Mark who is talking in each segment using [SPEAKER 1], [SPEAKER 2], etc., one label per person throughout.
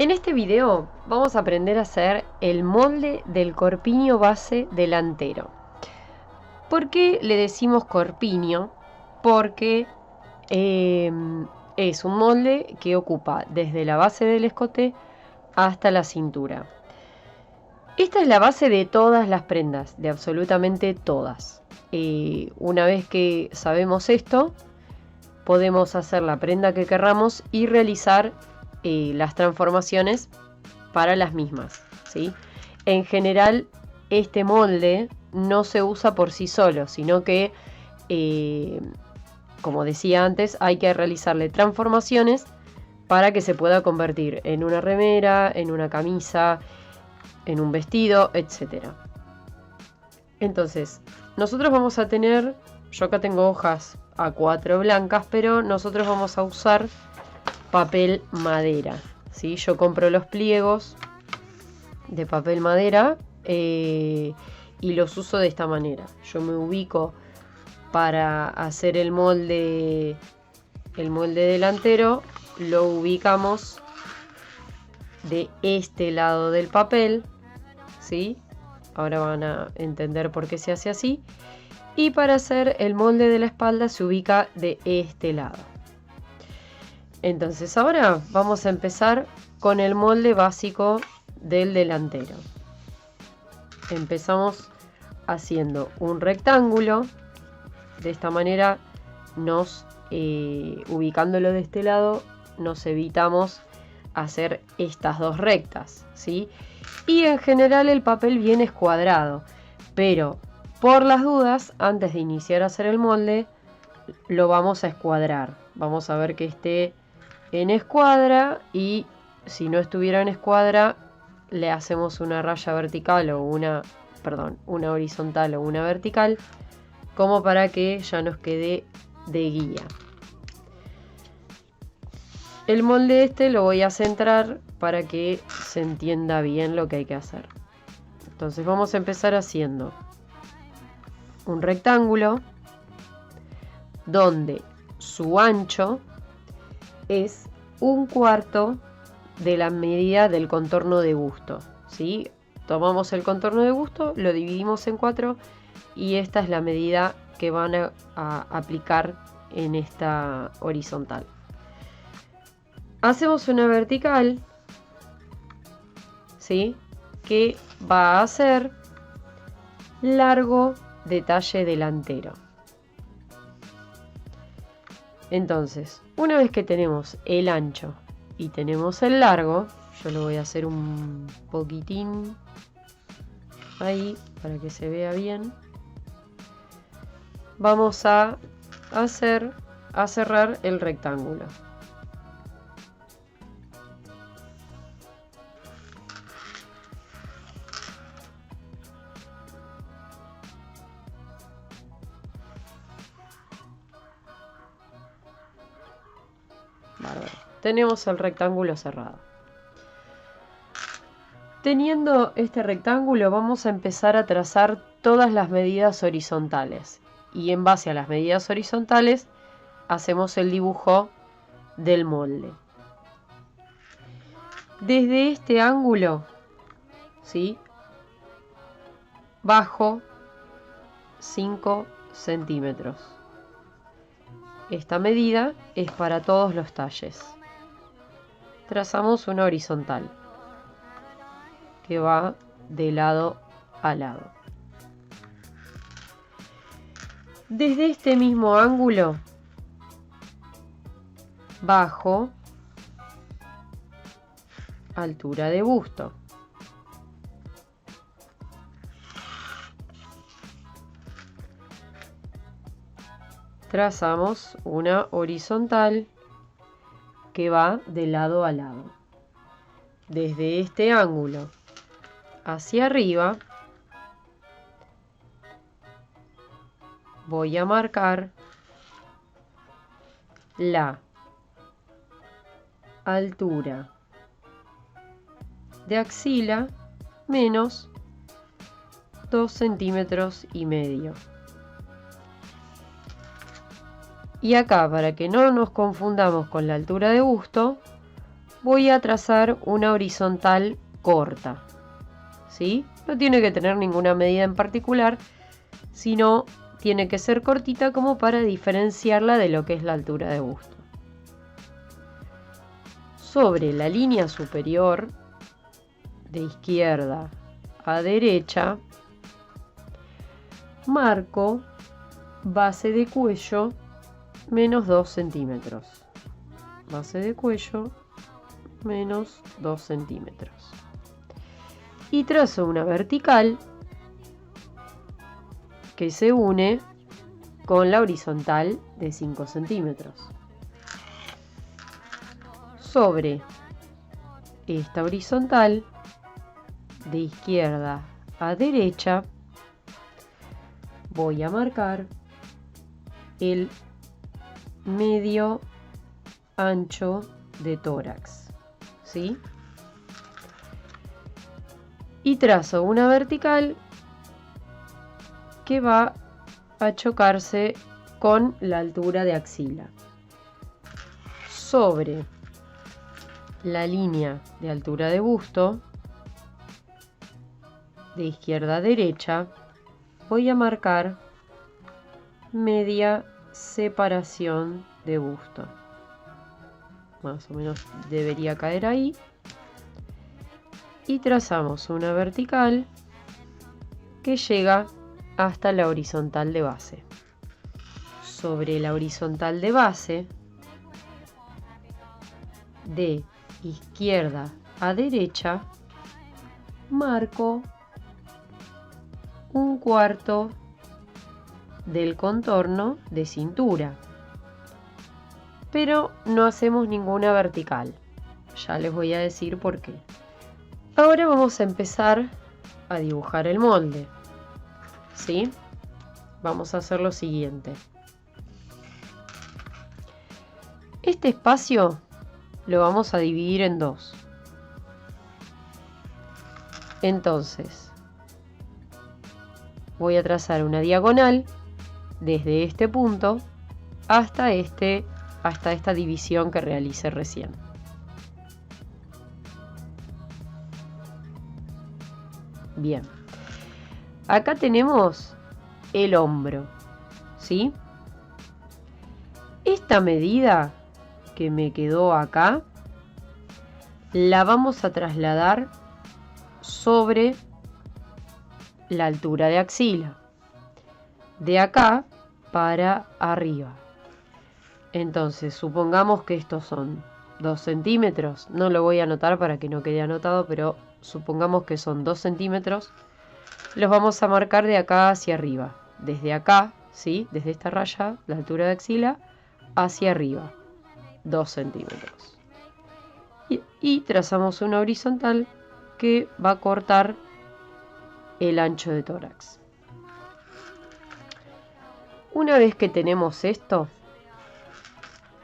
[SPEAKER 1] En este video vamos a aprender a hacer el molde del corpiño base delantero. ¿Por qué le decimos corpiño? Porque es un molde que ocupa desde la base del escote hasta la cintura. Esta es la base de todas las prendas, de absolutamente todas. Una vez que sabemos esto, podemos hacer la prenda que querramos y realizar las transformaciones para las mismas, ¿sí? En general, este molde no se usa por sí solo, sino que, como decía antes, hay que realizarle transformaciones para que se pueda convertir en una remera, en una camisa, en un vestido, etc. Entonces, nosotros vamos a tener, yo acá tengo hojas A4 blancas, pero nosotros vamos a usar papel madera, ¿sí? Yo compro los pliegos de papel madera y los uso de esta manera. Yo me ubico para hacer el molde delantero, lo ubicamos de este lado del papel, ¿sí? Ahora van a entender por qué se hace así. Y para hacer el molde de la espalda se ubica de este lado. Entonces ahora vamos a empezar con el molde básico del delantero. Empezamos haciendo un rectángulo. De esta manera ubicándolo de este lado, nos evitamos hacer estas dos rectas, ¿sí? Y en general el papel viene escuadrado, pero por las dudas, antes de iniciar a hacer el molde, lo vamos a escuadrar. Vamos a ver que esté en escuadra, y si no estuviera en escuadra, le hacemos una raya vertical o una horizontal o una vertical, como para que ya nos quede de guía. El molde este lo voy a centrar para que se entienda bien lo que hay que hacer. Entonces vamos a empezar haciendo un rectángulo donde su ancho es 1/4 de la medida del contorno de busto, ¿sí? Tomamos el contorno de busto, lo dividimos en 4 y esta es la medida que van a aplicar en esta horizontal. Hacemos una vertical, ¿sí? Que va a ser largo detalle delantero. Entonces, una vez que tenemos el ancho y tenemos el largo, yo lo voy a hacer un poquitín ahí para que se vea bien. Vamos a cerrar el rectángulo. Bárbaro. Tenemos el rectángulo cerrado. Teniendo este rectángulo, vamos a empezar a trazar todas las medidas horizontales. Y en base a las medidas horizontales, hacemos el dibujo del molde. Desde este ángulo, ¿sí? Bajo 5 centímetros. Esta medida es para todos los talles. Trazamos una horizontal que va de lado a lado. Desde este mismo ángulo, bajo altura de busto. Trazamos una horizontal que va de lado a lado. Desde este ángulo hacia arriba voy a marcar la altura de axila menos 2,5 centímetros. Y acá, para que no nos confundamos con la altura de busto, voy a trazar una horizontal corta, ¿sí? No tiene que tener ninguna medida en particular, sino tiene que ser cortita como para diferenciarla de lo que es la altura de busto. Sobre la línea superior, de izquierda a derecha, marco base de cuello menos 2 centímetros. Base de cuello menos 2 centímetros. Y trazo una vertical que se une con la horizontal de 5 centímetros. Sobre esta horizontal, de izquierda a derecha, voy a marcar el medio ancho de tórax, ¿sí? Y trazo una vertical que va a chocarse con la altura de axila. Sobre la línea de altura de busto, de izquierda a derecha, voy a marcar media separación de busto. Más o menos debería caer ahí. Y trazamos una vertical que llega hasta la horizontal de base. Sobre la horizontal de base, de izquierda a derecha, marco un cuarto del contorno de cintura, pero no hacemos ninguna vertical. Ya les voy a decir por qué. Ahora vamos a empezar a dibujar el molde, ¿sí? Vamos a hacer lo siguiente. Este espacio lo vamos a dividir en dos. Entonces, voy a trazar una diagonal desde este punto hasta esta división que realicé recién. Bien. Acá tenemos el hombro, ¿sí? Esta medida que me quedó acá la vamos a trasladar sobre la altura de axila, de acá para arriba. Entonces, supongamos que estos son 2 centímetros, no lo voy a anotar para que no quede anotado, pero supongamos que son 2 centímetros, los vamos a marcar de acá hacia arriba, desde acá, ¿sí? Desde esta raya, la altura de axila, hacia arriba, 2 centímetros. Y trazamos una horizontal que va a cortar el ancho de tórax. Una vez que tenemos esto,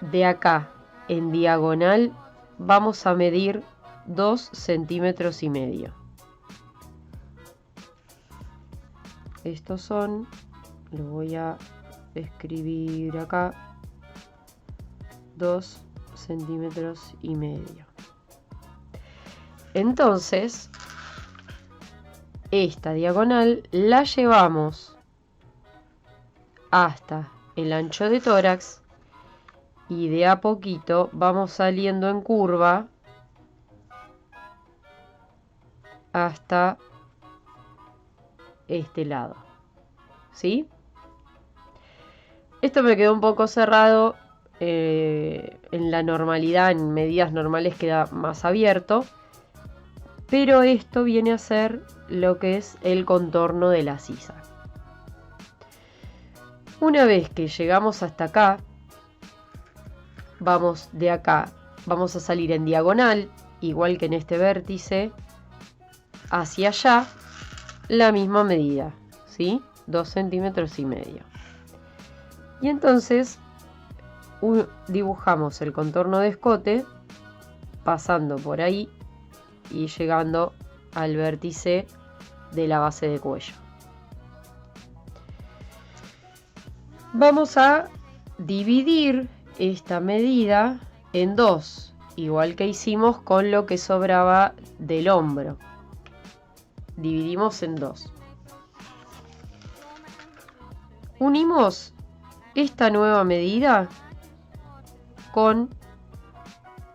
[SPEAKER 1] de acá en diagonal vamos a medir 2 centímetros y medio. Estos son, lo voy a escribir acá, 2 centímetros y medio. Entonces, esta diagonal la llevamos hasta el ancho de tórax y de a poquito vamos saliendo en curva hasta este lado, ¿sí? Esto me quedó un poco cerrado, en la normalidad, en medidas normales queda más abierto, pero esto viene a ser lo que es el contorno de la sisa. Una vez que llegamos hasta acá, vamos de acá, vamos a salir en diagonal, igual que en este vértice, hacia allá, la misma medida, ¿sí? 2 centímetros y medio. Y entonces dibujamos el contorno de escote, pasando por ahí y llegando al vértice de la base de cuello. Vamos a dividir esta medida en dos igual que hicimos con lo que sobraba del hombro. Dividimos en 2. Unimos esta nueva medida con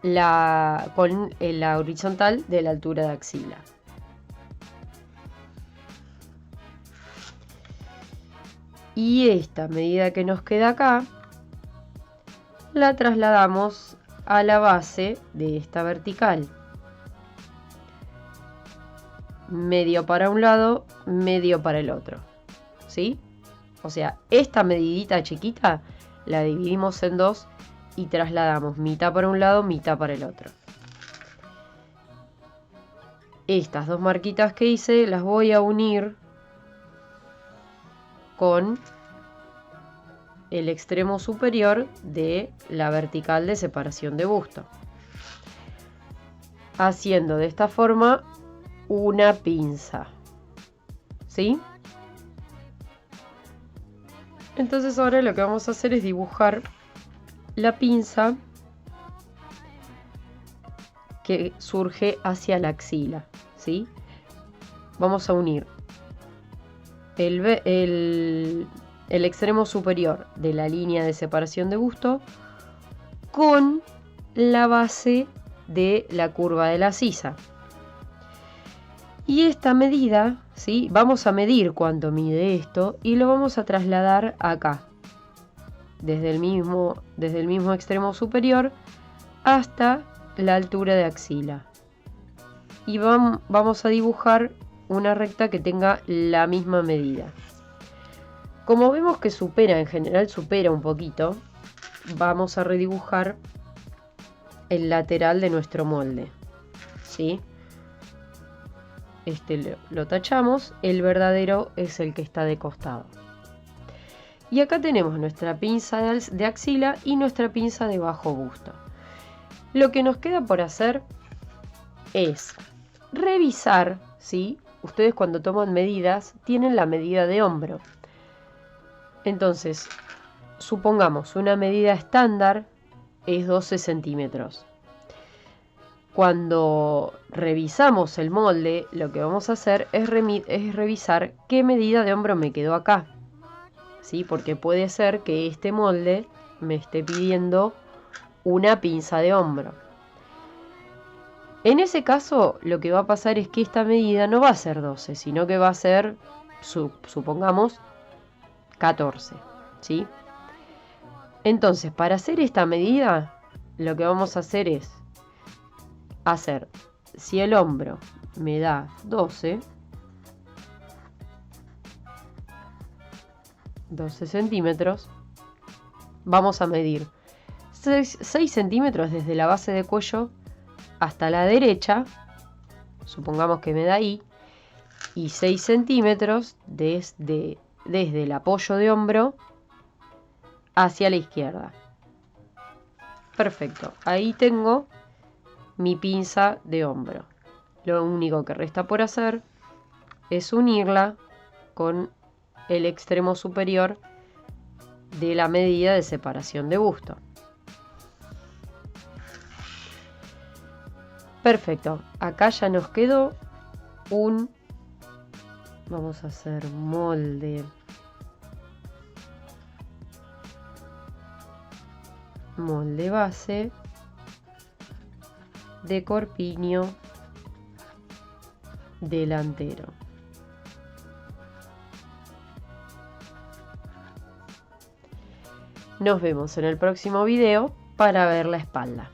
[SPEAKER 1] la horizontal de la altura de axila. Y esta medida que nos queda acá la trasladamos a la base de esta vertical. Medio para un lado, medio para el otro. ¿Sí? O sea, esta medidita chiquita la dividimos en 2 y trasladamos mitad para un lado, mitad para el otro. Estas 2 marquitas que hice las voy a unir con el extremo superior de la vertical de separación de busto, haciendo de esta forma una pinza. ¿Sí? Entonces ahora lo que vamos a hacer es dibujar la pinza que surge hacia la axila. ¿Sí? Vamos a unir el extremo superior de la línea de separación de busto con la base de la curva de la sisa. Y esta medida, ¿sí? Vamos a medir cuánto mide esto y lo vamos a trasladar acá, desde el mismo extremo superior hasta la altura de axila. Y vamos a dibujar una recta que tenga la misma medida. Como vemos que en general supera un poquito, vamos a redibujar el lateral de nuestro molde. ¿Sí? Este lo tachamos, el verdadero es el que está de costado. Y acá tenemos nuestra pinza de axila y nuestra pinza de bajo busto. Lo que nos queda por hacer es revisar, ¿sí? Ustedes cuando toman medidas tienen la medida de hombro. Entonces, supongamos una medida estándar es 12 centímetros. Cuando revisamos el molde, lo que vamos a hacer es revisar qué medida de hombro me quedó acá. ¿Sí? Porque puede ser que este molde me esté pidiendo una pinza de hombro. En ese caso, lo que va a pasar es que esta medida no va a ser 12, sino que va a ser, supongamos, 14. ¿Sí? Entonces, para hacer esta medida, lo que vamos a hacer es si el hombro me da 12 centímetros, vamos a medir 6 centímetros desde la base de cuello hasta la derecha, supongamos que me da ahí, y 6 centímetros desde el apoyo de hombro hacia la izquierda. Perfecto, ahí tengo mi pinza de hombro. Lo único que resta por hacer es unirla con el extremo superior de la medida de separación de busto. Perfecto, acá ya nos quedó vamos a hacer molde base de corpiño delantero. Nos vemos en el próximo video para ver la espalda.